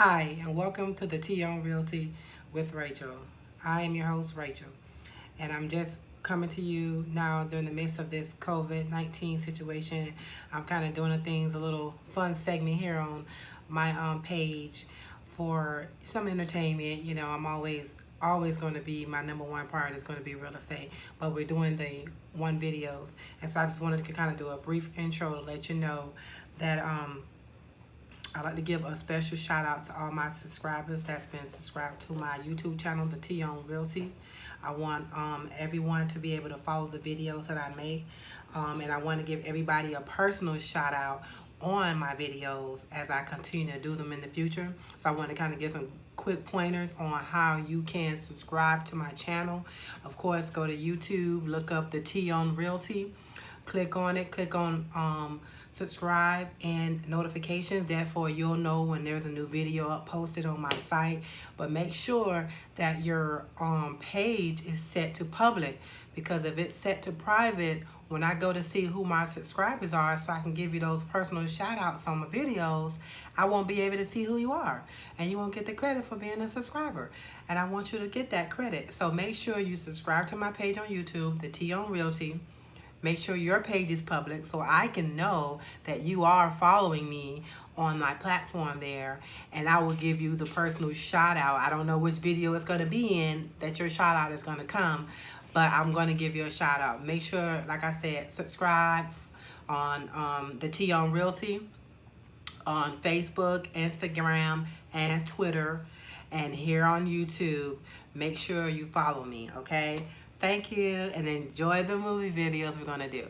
Hi, and welcome to the T on Realty with Rachel. I am your host, Rachel, and I'm just coming to you now during the midst of this COVID-19 situation. I'm kind of doing things, a little fun segment here on my page for some entertainment. You know, I'm always going to be my number one part is going to be real estate, but we're doing the one videos, and so I just wanted to kind of do a brief intro to let you know that I'd like to give a special shout out to all my subscribers that's been subscribed to my YouTube channel, The T on Realty. I want everyone to be able to follow the videos that I make, and I want to give everybody a personal shout out on my videos as I continue to do them in the future. So I want to kind of give some quick pointers on how you can subscribe to my channel. Of course, go to YouTube, look up The T on Realty, click on it, click on subscribe and notifications. Therefore, you'll know when there's a new video up posted on my site. But make sure that your page is set to public, because if it's set to private, when I go to see who my subscribers are so I can give you those personal shout outs on my videos, I won't be able to see who you are, and you won't get the credit for being a subscriber, and I want you to get that credit. So make sure you subscribe to my page on YouTube, The T on Realty. Make sure your page is public so I can know that you are following me on my platform there, and I will give you the personal shout out. I don't know which video it's going to be in that your shout out is going to come, but I'm going to give you a shout out. Make sure, like I said, subscribe on The T on Realty on Facebook, Instagram, and Twitter, and here on YouTube. Make sure you follow me, okay? Thank you, and enjoy the movie videos we're going to do.